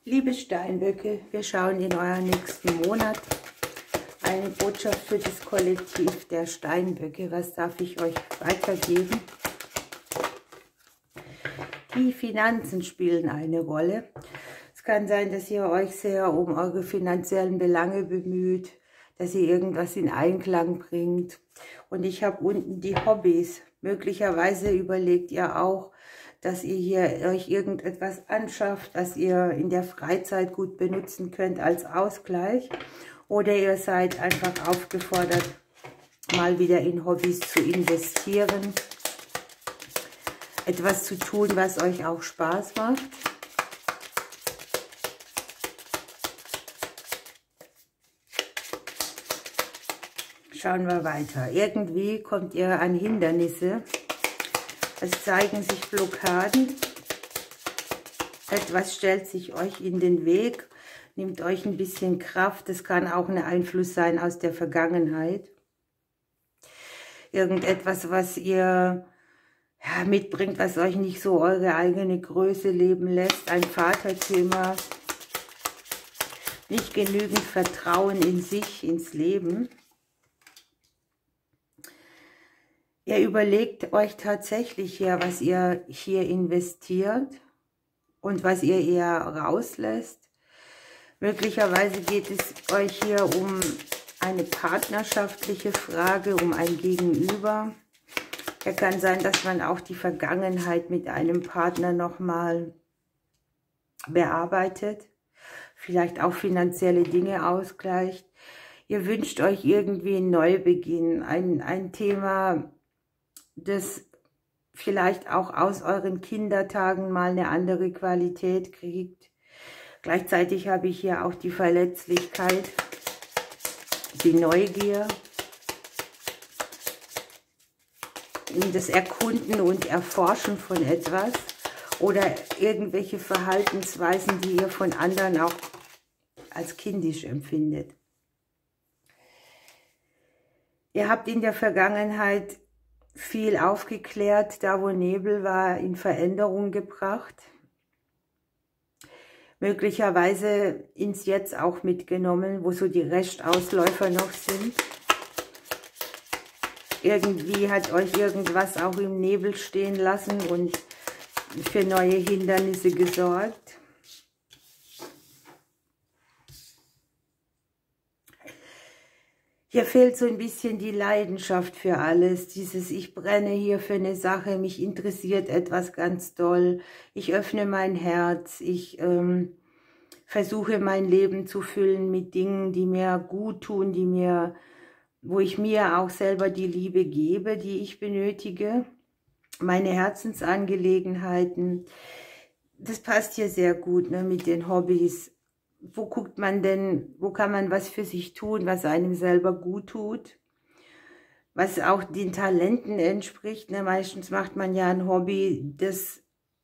Liebe Steinböcke, wir schauen in euren nächsten Monat. Eine Botschaft für das Kollektiv der Steinböcke. Was darf ich euch weitergeben? Die Finanzen spielen eine Rolle. Es kann sein, dass ihr euch sehr um eure finanziellen Belange bemüht, dass ihr irgendwas in Einklang bringt. Und ich habe unten die Hobbys. Möglicherweise überlegt ihr auch, dass ihr hier euch irgendetwas anschafft, was ihr in der Freizeit gut benutzen könnt als Ausgleich. Oder ihr seid einfach aufgefordert, mal wieder in Hobbys zu investieren. Etwas zu tun, was euch auch Spaß macht. Schauen wir weiter. Irgendwie kommt ihr an Hindernisse. Es zeigen sich Blockaden. Etwas stellt sich euch in den Weg, nimmt euch ein bisschen Kraft. Es kann auch ein Einfluss sein aus der Vergangenheit. Irgendetwas, was ihr mitbringt, was euch nicht so eure eigene Größe leben lässt. Ein Vaterthema. Nicht genügend Vertrauen in sich, ins Leben. Ihr überlegt euch tatsächlich hier, was ihr hier investiert und was ihr eher rauslässt. Möglicherweise geht es euch hier um eine partnerschaftliche Frage, um ein Gegenüber. Ja, kann sein, dass man auch die Vergangenheit mit einem Partner nochmal bearbeitet, vielleicht auch finanzielle Dinge ausgleicht. Ihr wünscht euch irgendwie einen Neubeginn, ein Thema, das vielleicht auch aus euren Kindertagen mal eine andere Qualität kriegt. Gleichzeitig habe ich hier auch die Verletzlichkeit, die Neugier, das Erkunden und Erforschen von etwas oder irgendwelche Verhaltensweisen, die ihr von anderen auch als kindisch empfindet. Ihr habt in der Vergangenheit viel aufgeklärt, da wo Nebel war, in Veränderung gebracht. Möglicherweise ins Jetzt auch mitgenommen, wo so die Restausläufer noch sind. Irgendwie hat euch irgendwas auch im Nebel stehen lassen und für neue Hindernisse gesorgt. Hier fehlt so ein bisschen die Leidenschaft für alles, dieses ich brenne hier für eine Sache, mich interessiert etwas ganz doll, ich öffne mein Herz, ich versuche mein Leben zu füllen mit Dingen, die mir gut tun, wo ich mir auch selber die Liebe gebe, die ich benötige, meine Herzensangelegenheiten. Das passt hier sehr gut, ne, mit den Hobbys. Wo guckt man denn, wo kann man was für sich tun, was einem selber gut tut, was auch den Talenten entspricht. Ne? Meistens macht man ja ein Hobby,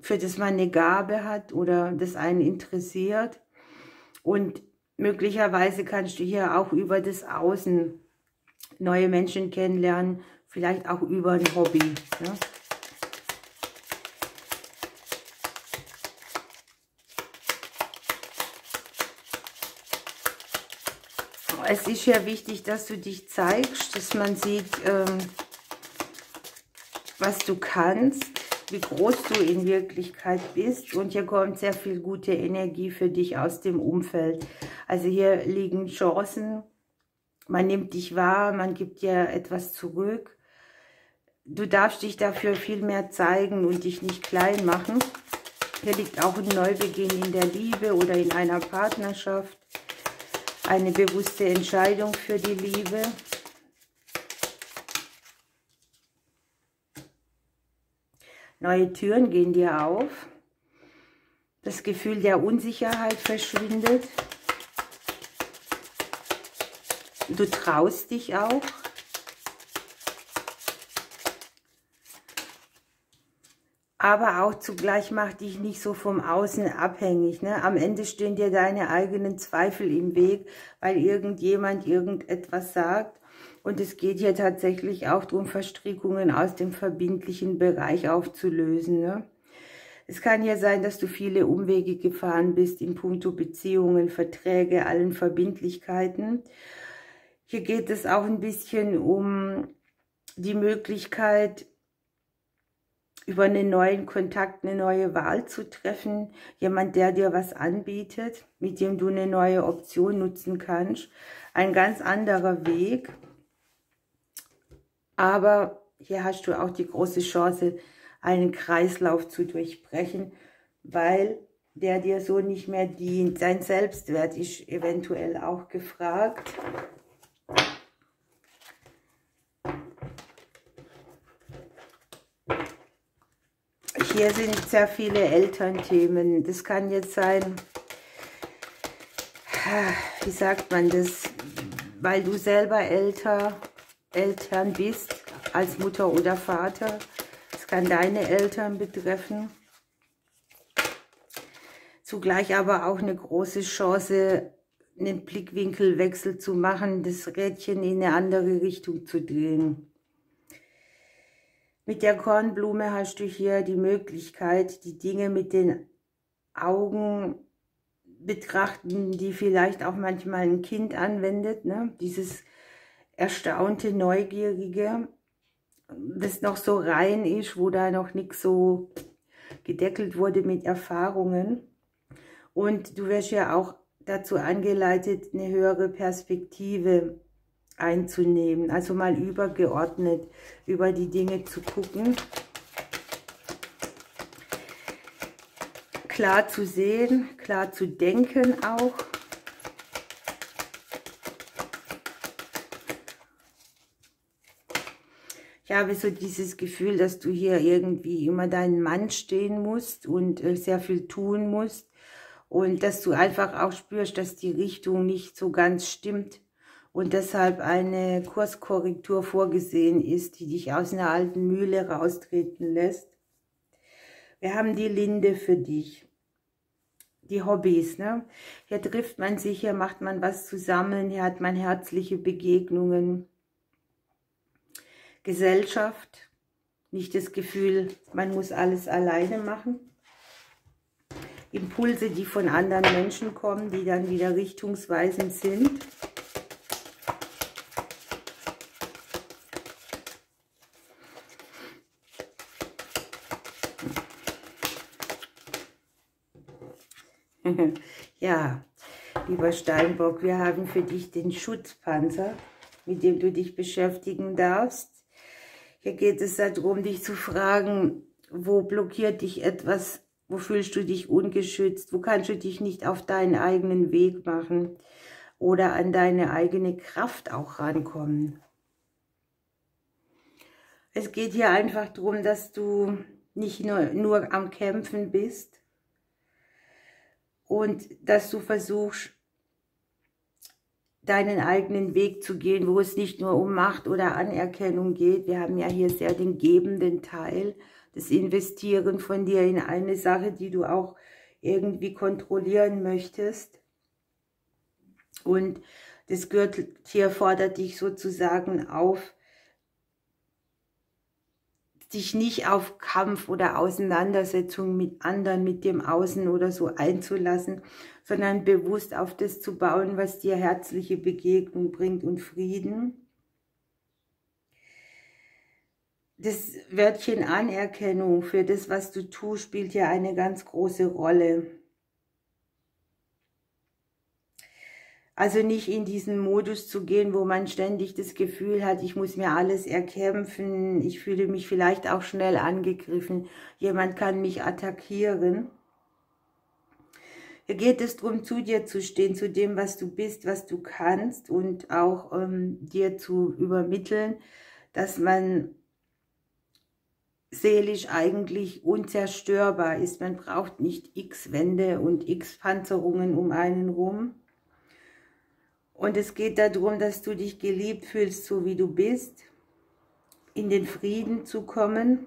für das man eine Gabe hat oder das einen interessiert. Und möglicherweise kannst du hier auch über das Außen neue Menschen kennenlernen, vielleicht auch über ein Hobby. Ne? Es ist ja wichtig, dass du dich zeigst, dass man sieht, was du kannst, wie groß du in Wirklichkeit bist. Und hier kommt sehr viel gute Energie für dich aus dem Umfeld. Also hier liegen Chancen, man nimmt dich wahr, man gibt dir etwas zurück. Du darfst dich dafür viel mehr zeigen und dich nicht klein machen. Hier liegt auch ein Neubeginn in der Liebe oder in einer Partnerschaft. Eine bewusste Entscheidung für die Liebe. Neue Türen gehen dir auf. Das Gefühl der Unsicherheit verschwindet. Du traust dich auch. Aber auch zugleich macht dich nicht so vom Außen abhängig. Ne? Am Ende stehen dir deine eigenen Zweifel im Weg, weil irgendjemand irgendetwas sagt. Und es geht hier tatsächlich auch darum, Verstrickungen aus dem verbindlichen Bereich aufzulösen. Ne? Es kann ja sein, dass du viele Umwege gefahren bist in puncto Beziehungen, Verträge, allen Verbindlichkeiten. Hier geht es auch ein bisschen um die Möglichkeit, über einen neuen Kontakt eine neue Wahl zu treffen. Jemand, der dir was anbietet, mit dem du eine neue Option nutzen kannst. Ein ganz anderer Weg. Aber hier hast du auch die große Chance, einen Kreislauf zu durchbrechen, weil der dir so nicht mehr dient. Dein Selbstwert ist eventuell auch gefragt. Hier sind sehr viele Elternthemen. Das kann jetzt sein, wie sagt man das, weil du selber Eltern bist, als Mutter oder Vater. Es kann deine Eltern betreffen. Zugleich aber auch eine große Chance, einen Blickwinkelwechsel zu machen, das Rädchen in eine andere Richtung zu drehen. Mit der Kornblume hast du hier die Möglichkeit, die Dinge mit den Augen betrachten, die vielleicht auch manchmal ein Kind anwendet, ne? Dieses erstaunte, neugierige, das noch so rein ist, wo da noch nichts so gedeckelt wurde mit Erfahrungen. Und du wirst ja auch dazu angeleitet, eine höhere Perspektive einzunehmen, also mal übergeordnet über die Dinge zu gucken, klar zu sehen, klar zu denken auch. Ich habe so dieses Gefühl, dass du hier irgendwie immer deinen Mann stehen musst und sehr viel tun musst und dass du einfach auch spürst, dass die Richtung nicht so ganz stimmt. Und deshalb eine Kurskorrektur vorgesehen ist, die dich aus einer alten Mühle raustreten lässt. Wir haben die Linde für dich. Die Hobbys, ne? Hier trifft man sich, hier macht man was zusammen, hier hat man herzliche Begegnungen. Gesellschaft, nicht das Gefühl, man muss alles alleine machen. Impulse, die von anderen Menschen kommen, die dann wieder richtungsweisend sind. Ja, lieber Steinbock, wir haben für dich den Schutzpanzer, mit dem du dich beschäftigen darfst. Hier geht es darum, dich zu fragen, wo blockiert dich etwas, wo fühlst du dich ungeschützt, wo kannst du dich nicht auf deinen eigenen Weg machen oder an deine eigene Kraft auch rankommen. Es geht hier einfach darum, dass du nicht nur am Kämpfen bist, und dass du versuchst, deinen eigenen Weg zu gehen, wo es nicht nur um Macht oder Anerkennung geht. Wir haben ja hier sehr den gebenden Teil, das Investieren von dir in eine Sache, die du auch irgendwie kontrollieren möchtest. Und das Gürteltier fordert dich sozusagen auf, dich nicht auf Kampf oder Auseinandersetzung mit anderen, mit dem Außen oder so einzulassen, sondern bewusst auf das zu bauen, was dir herzliche Begegnung bringt und Frieden. Das Wörtchen Anerkennung für das, was du tust, spielt ja eine ganz große Rolle. Also nicht in diesen Modus zu gehen, wo man ständig das Gefühl hat, ich muss mir alles erkämpfen, ich fühle mich vielleicht auch schnell angegriffen, jemand kann mich attackieren. Hier geht es darum, zu dir zu stehen, zu dem, was du bist, was du kannst und auch dir zu übermitteln, dass man seelisch eigentlich unzerstörbar ist. Man braucht nicht x Wände und x Panzerungen um einen rum. Und es geht darum, dass du dich geliebt fühlst, so wie du bist, in den Frieden zu kommen,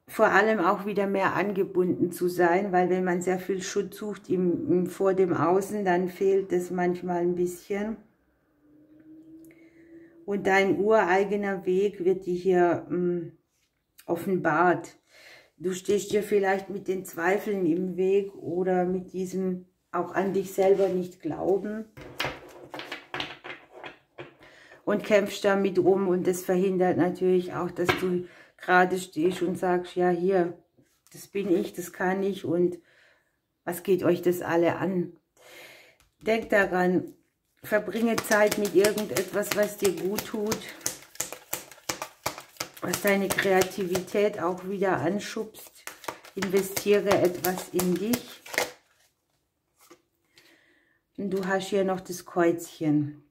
vor allem auch wieder mehr angebunden zu sein, weil wenn man sehr viel Schutz sucht vor dem Außen, dann fehlt es manchmal ein bisschen. Und dein ureigener Weg wird dir hier offenbart. Du stehst dir vielleicht mit den Zweifeln im Weg oder mit diesem auch an dich selber nicht glauben und kämpfst damit rum, und das verhindert natürlich auch, dass du gerade stehst und sagst, ja hier, das bin ich, das kann ich und was geht euch das alle an? Denk daran, verbringe Zeit mit irgendetwas, was dir gut tut, was deine Kreativität auch wieder anschubst. Investiere etwas in dich. Und du hast hier noch das Kreuzchen.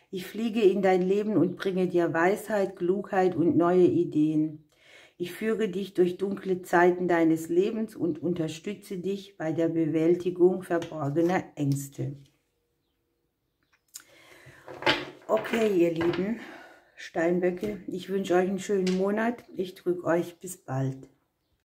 Ich fliege in dein Leben und bringe dir Weisheit, Klugheit und neue Ideen. Ich führe dich durch dunkle Zeiten deines Lebens und unterstütze dich bei der Bewältigung verborgener Ängste. Okay, ihr lieben Steinböcke, ich wünsche euch einen schönen Monat. Ich drücke euch bis bald.